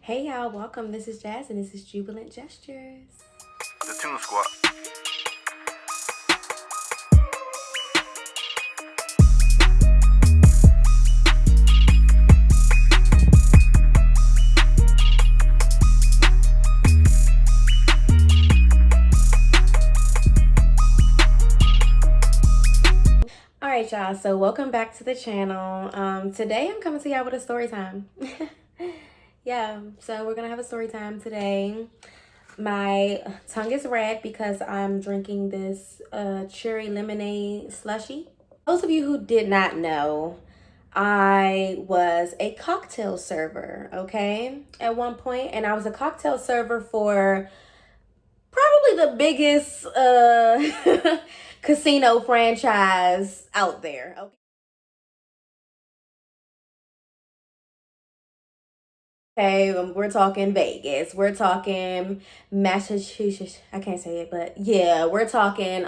Hey y'all, welcome. This is Jazz and this is Jubilant Jestures. The Tune Squad. Alright y'all, so welcome back to the channel. Today I'm coming to y'all with a story time. Yeah, so we're gonna have a story time today. My tongue is red because I'm drinking this cherry lemonade slushy. Those of you who did not know, I was a cocktail server, okay, at one point, and I was a cocktail server for probably the biggest casino franchise out there. Okay, we're talking Vegas. We're talking Massachusetts. I can't say it, but yeah, we're talking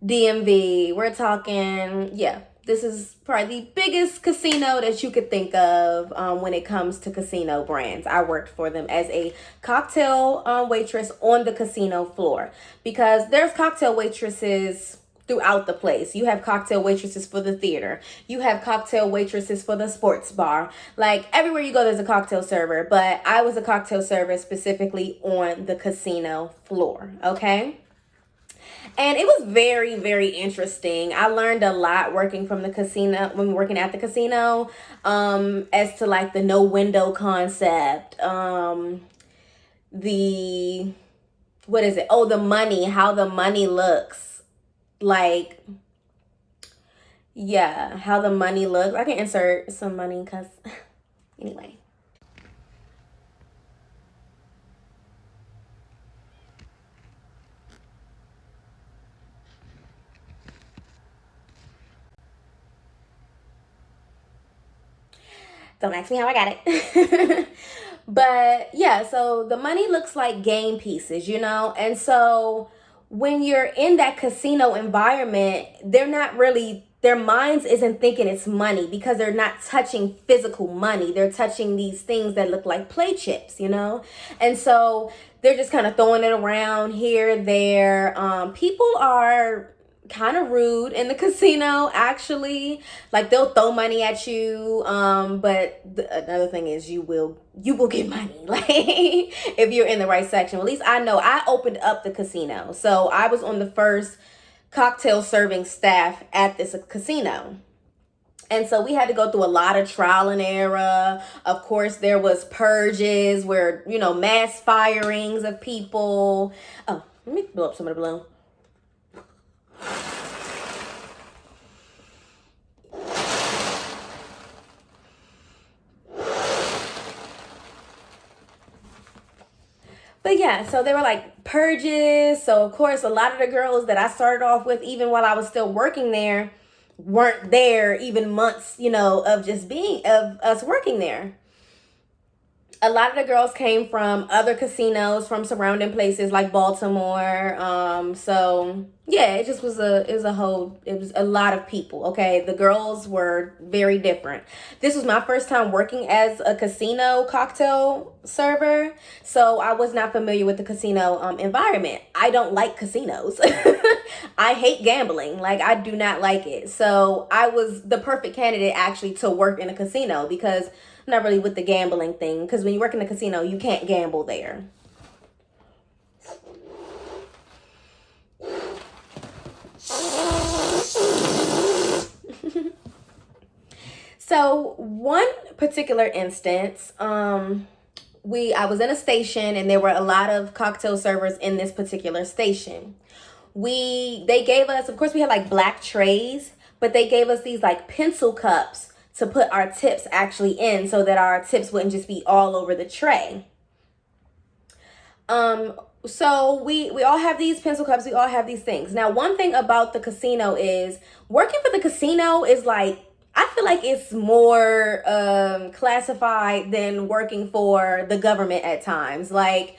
DMV. We're talking, yeah. This is probably the biggest casino that you could think of when it comes to casino brands. I worked for them as a cocktail waitress on the casino floor because there's cocktail waitresses throughout the place. You have cocktail waitresses for the theater. You have cocktail waitresses for the sports bar. Like everywhere you go, there's a cocktail server. But I was a cocktail server specifically on the casino floor. Okay. And it was very, very interesting. I learned a lot working from the casino, when working at the casino, as to like the no window concept, the, what is it? Oh, the money, how the money looks. Like, yeah, how the money looks. I can insert some money because, anyway. Don't ask me how I got it. But yeah, so the money looks like game pieces, you know? And so when you're in that casino environment, they're not really, their minds isn't thinking it's money because they're not touching physical money. They're touching these things that look like play chips, you know? And so they're just kind of throwing it around here, there. People are kind of rude in the casino, actually. Like they'll throw money at you, but another thing is you will get money, like if you're in the right section. At least I know I opened up the casino, so I was on the first cocktail serving staff at this casino. And so we had to go through a lot of trial and error. Of course, there was purges where, you know, mass firings of people. Oh, let me blow up some of the balloon. But yeah, so they were like purges. So of course, a lot of the girls that I started off with, even while I was still working there, weren't there even months, you know, of just being, of us working there. A lot of the girls came from other casinos from surrounding places like Baltimore. So yeah, it just was it was a lot of people. Okay. The girls were very different. This was my first time working as a casino cocktail server. So I was not familiar with the casino environment. I don't like casinos. I hate gambling. Like I do not like it. So I was the perfect candidate actually to work in a casino because I'm not really with the gambling thing, because when you work in a casino, you can't gamble there. So one particular instance, I was in a station and there were a lot of cocktail servers in this particular station. They gave us, of course, we had like black trays, but they gave us these like pencil cups to put our tips actually in so that our tips wouldn't just be all over the tray. So we all have these pencil cups, we all have these things. Now, one thing about the casino is working for the casino is like, I feel like it's more classified than working for the government at times. Like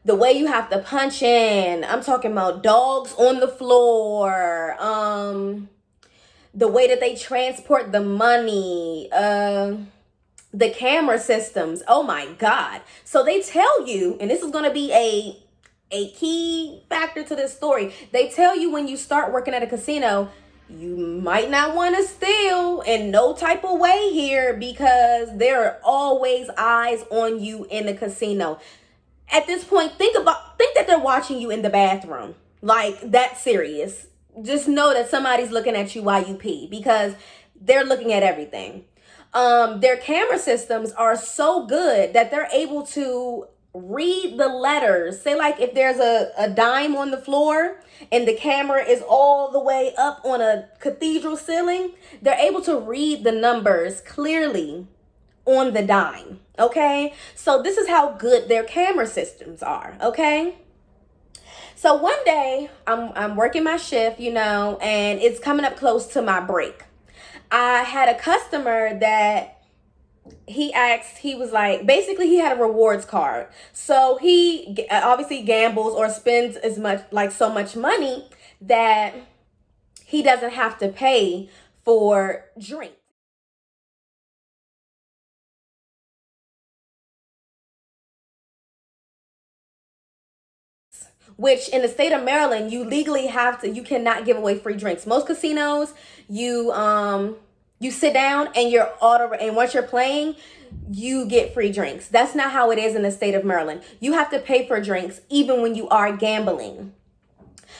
the way you have to punch in, I'm talking about dogs on the floor, the way that they transport the money, the camera systems, oh my God. So they tell you, and this is going to be a key factor to this story. They tell you when you start working at a casino, you might not want to steal in no type of way here, because there are always eyes on you in the casino. At this point, think that they're watching you in the bathroom. Like, that's serious. Just know that somebody's looking at you while you pee, because they're looking at everything. Their camera systems are so good that they're able to read the letters. Say, like, if there's a dime on the floor and the camera is all the way up on a cathedral ceiling, they're able to read the numbers clearly on the dime. Okay, so this is how good their camera systems are. Okay, so one day I'm working my shift, and it's coming up close to my break. I had a customer that he was like, basically he had a rewards card. So he obviously gambles or spends so much money that he doesn't have to pay for drinks. Which in the state of Maryland, you legally you cannot give away free drinks. Most casinos, you sit down and and once you're playing, you get free drinks. That's not how it is in the state of Maryland. You have to pay for drinks even when you are gambling.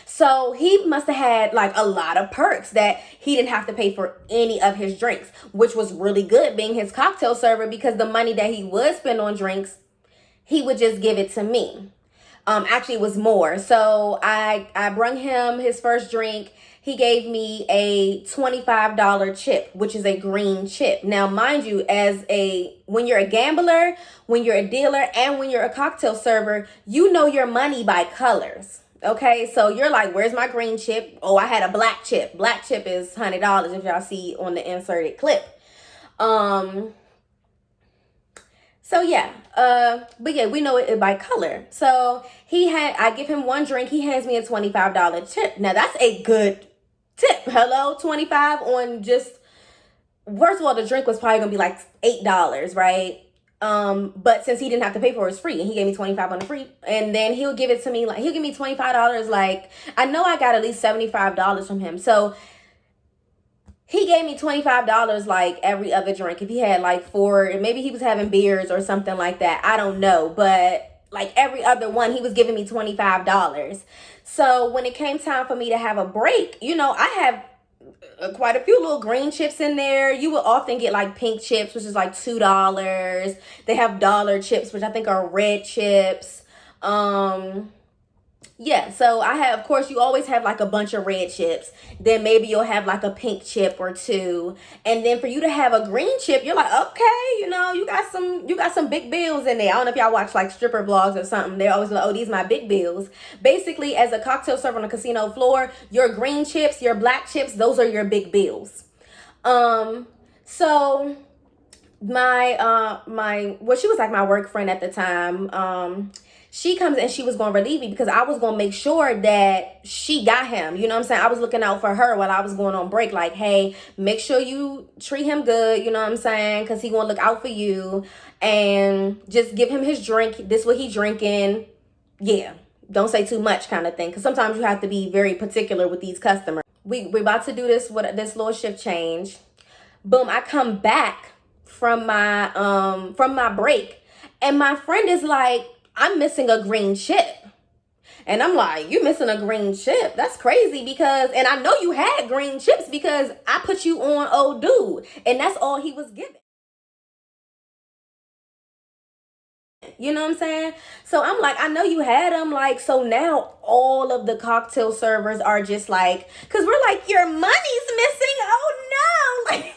So he must have had like a lot of perks that he didn't have to pay for any of his drinks, which was really good being his cocktail server, because the money that he would spend on drinks, he would just give it to me. Actually, it was more. So I brung him his first drink. He gave me a $25 chip, which is a green chip. Now, mind you, when you're a gambler, when you're a dealer, and when you're a cocktail server, you know your money by colors. Okay, so you're like, where's my green chip? Oh, I had a black chip. Black chip is $100 if y'all see on the inserted clip. So yeah, but yeah, we know it by color. So I give him one drink. He hands me a $25 tip. Now that's a good tip. Hello, 25 on just, first of all, the drink was probably gonna be like $8, right? But since he didn't have to pay for it, it's free, and he gave me 25 on the free, and then he'll give it to me, like, he'll give me $25. Like, I know I got at least $75 from him. So he gave me $25 like every other drink. If he had like 4, maybe he was having beers or something like that, I don't know. But like every other one, he was giving me $25. So when it came time for me to have a break, I have quite a few little green chips in there. You will often get like pink chips, which is like $2. They have dollar chips, which I think are red chips. Yeah, so of course, you always have like a bunch of red chips. Then maybe you'll have like a pink chip or two. And then for you to have a green chip, you're like, okay, you got some big bills in there. I don't know if y'all watch like stripper vlogs or something. They're always like, oh, these are my big bills. Basically, as a cocktail server on a casino floor, your green chips, your black chips, those are your big bills. So she was like my work friend at the time. She comes and she was going to relieve me because I was going to make sure that she got him. You know what I'm saying? I was looking out for her while I was going on break. Like, hey, make sure you treat him good. You know what I'm saying? Because he going to look out for you. And just give him his drink. This what he drinking. Yeah. Don't say too much kind of thing. Because sometimes you have to be very particular with these customers. We're about to do this with this little shift change. Boom. I come back from my break. And my friend is like, I'm missing a green chip. And I'm like, you missing a green chip? That's crazy, and I know you had green chips because I put you on old dude. And that's all he was given. You know what I'm saying? So I'm like, I know you had them. Like, so now all of the cocktail servers are just like, because we're like, your money's missing. Oh no. Like,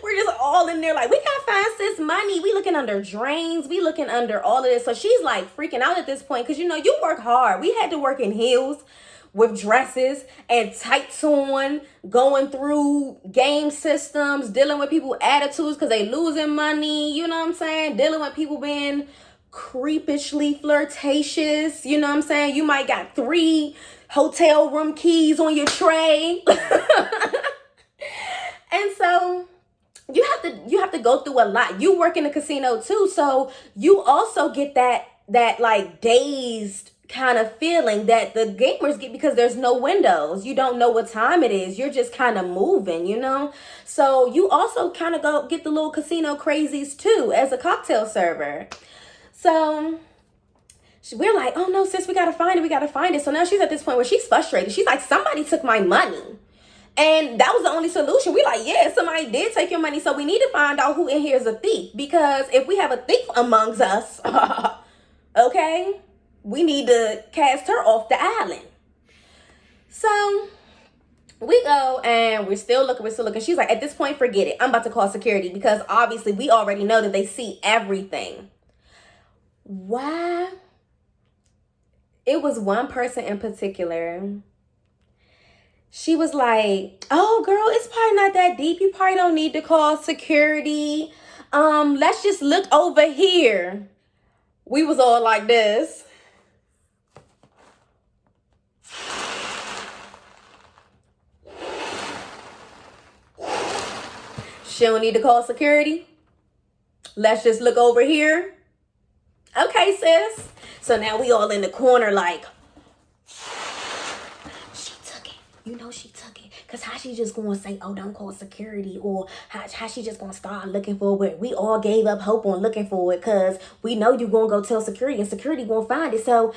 we're just all in there like, we can't find sis money. We looking under drains. We looking under all of this. So she's like freaking out at this point because, you work hard. We had to work in heels with dresses and tights on, going through game systems, dealing with people attitudes because they losing money, you know what I'm saying? Dealing with people being creepishly flirtatious, you know what I'm saying? You might got 3 hotel room keys on your tray. And so you have to go through a lot. You work in a casino too, so you also get that like dazed kind of feeling that the gamers get because there's no windows. You don't know what time it is. You're just kind of moving, you know? So you also kind of go get the little casino crazies too as a cocktail server. So we're like, oh no, sis, we gotta find it. We gotta find it. So now she's at this point where she's frustrated. She's like, somebody took my money. And that was the only solution. We like, yeah, somebody did take your money. So we need to find out who in here is a thief. Because if we have a thief amongst us, okay, we need to cast her off the island. So we go and we're still looking. She's like, at this point, forget it. I'm about to call security because obviously we already know that they see everything. Why? It was one person in particular. She was like, oh, girl, it's probably not that deep. You probably don't need to call security. Let's just look over here. We was all like this. She don't need to call security. Let's just look over here. Okay, sis. So now we all in the corner like, you know she took it. Because how she just going to say, oh, don't call security? Or how she just going to start looking for it? We all gave up hope on looking for it because we know you going to go tell security and security going to find it. So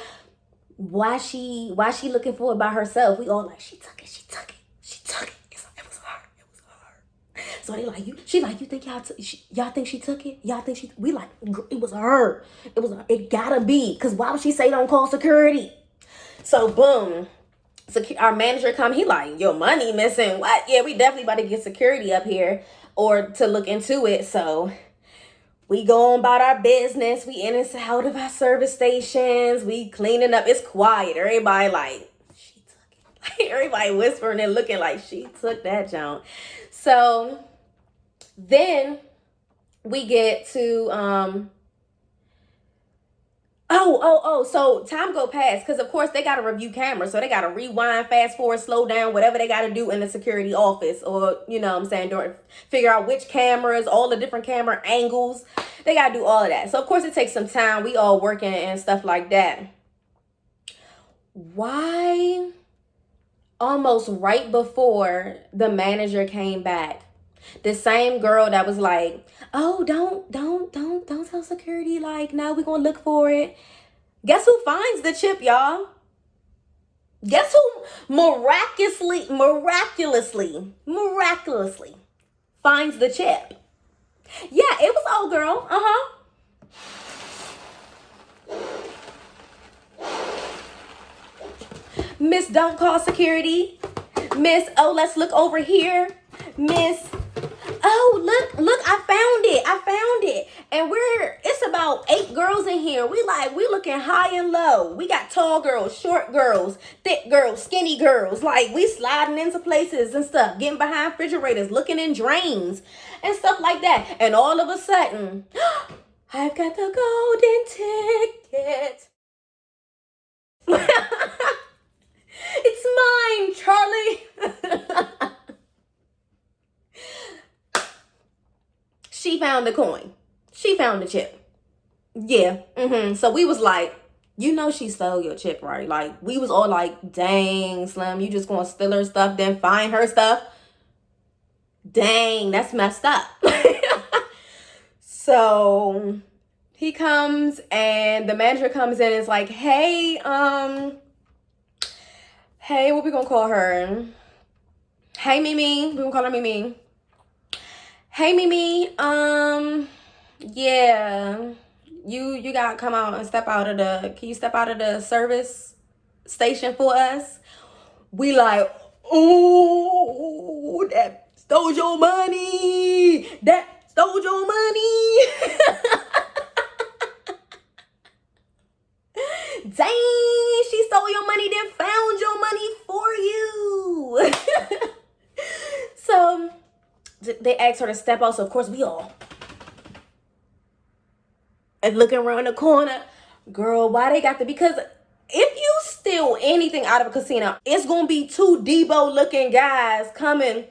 why she looking for it by herself? We all like, she took it. It was her. So they like, she like, you think y'all think she took it? Y'all think she, we like, it was her. It gotta be. Because why would she say don't call security? So boom. So our manager come, he like, your money missing. What? Yeah, we definitely about to get security up here or to look into it. So we go on about our business. We in and out of our service stations. We cleaning up. It's quiet. Everybody like, she took it. Like everybody whispering and looking like she took that junk. So then we get to so time go past because of course they got to review cameras, so they got to rewind, fast forward, slow down, whatever they got to do in the security office, or you know what I'm saying, figure out which cameras, all the different camera angles. They got to do all of that. So of course it takes some time. We all working and stuff like that. Why? Almost right before the manager came back, the same girl that was like, oh, don't tell security, like, no, we're gonna look for it. Guess who finds the chip, y'all? Guess who miraculously finds the chip? Yeah, it was old girl. Miss don't call security. Miss, oh, let's look over here. Miss, oh, look, I found it. And it's about 8 girls in here. We looking high and low. We got tall girls, short girls, thick girls, skinny girls. Like, we sliding into places and stuff, getting behind refrigerators, looking in drains and stuff like that. And all of a sudden, I've got the golden ticket. It's mine, Charlie. She found the coin. She found the chip. Yeah. So we was like, you know she stole your chip, right? Like, we was all like, dang, Slim, you just gonna steal her stuff, then find her stuff? Dang, that's messed up. So he comes and the manager comes in and is like, hey, what we gonna call her? Hey, Mimi. We gonna call her Mimi. Hey, Mimi. Yeah. You gotta come out and can you step out of the service station for us? We like, oh, that stole your money. Dang, she stole your money, then found your money for you. So they asked her to step out. So of course we all and looking around the corner. Girl, why they got the, because if you steal anything out of a casino, it's gonna be 2 Debo looking guys coming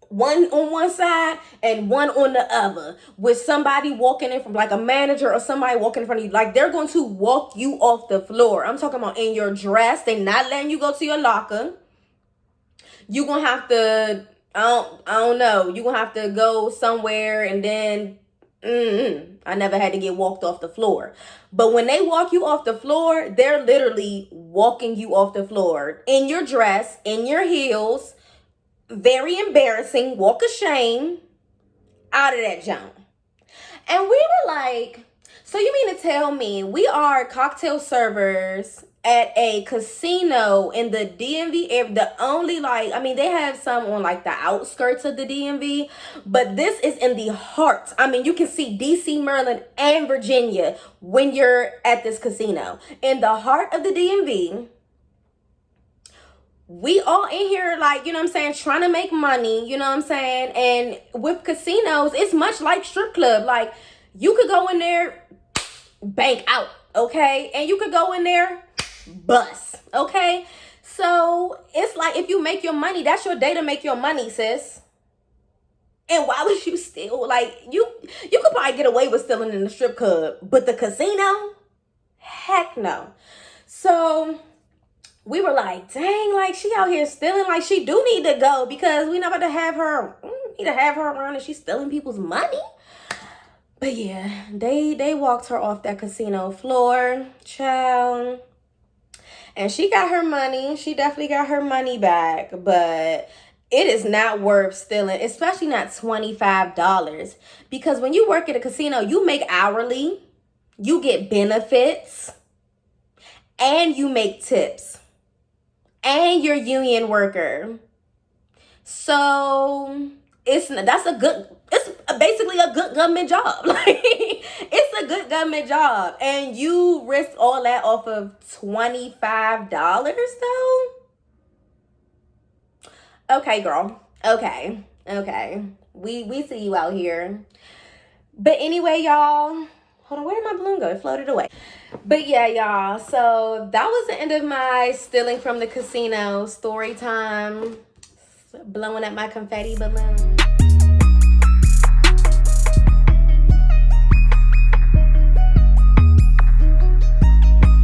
one on one side and one on the other, with somebody walking in from, like a manager or somebody walking in front of you. Like, they're going to walk you off the floor. I'm talking about in your dress. They not letting you go to your locker. You gonna have to, I don't know. You gonna have to go somewhere, and then I never had to get walked off the floor. But when they walk you off the floor, they're literally walking you off the floor in your dress, in your heels. Very embarrassing. Walk of shame out of that junk. And we were like, so you mean to tell me we are cocktail servers at a casino in the DMV area? The only, like, I mean, they have some on like the outskirts of the DMV, but this is in the heart. I mean, you can see DC, Maryland, and Virginia when you're at this casino. In the heart of the DMV. We all in here, like, you know what I'm saying, trying to make money, you know what I'm saying? And with casinos, it's much like strip club. Like, you could go in there, bank out, okay? And you could go in there, bust, okay? So it's like, if you make your money, that's your day to make your money, sis. And why would you steal? Like, you could probably get away with stealing in the strip club, but the casino? Heck no. So we were like, dang, like, she out here stealing. Like, she do need to go, because we not about to have her, around and she's stealing people's money. But yeah, they walked her off that casino floor, child. And she got her money. She definitely got her money back. But it is not worth stealing, especially not $25. Because when you work at a casino, you make hourly, you get benefits, and you make tips. And you're union worker. So it's basically a good government job. Like, it's a good government job. And you risk all that off of $25 though? Okay, girl. Okay. We see you out here. But anyway, y'all. Hold on, where did my balloon go? It floated away. But yeah, y'all. So that was the end of my stealing from the casino story time. Blowing up my confetti balloon.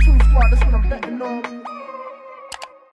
True squad, that's what I'm betting on.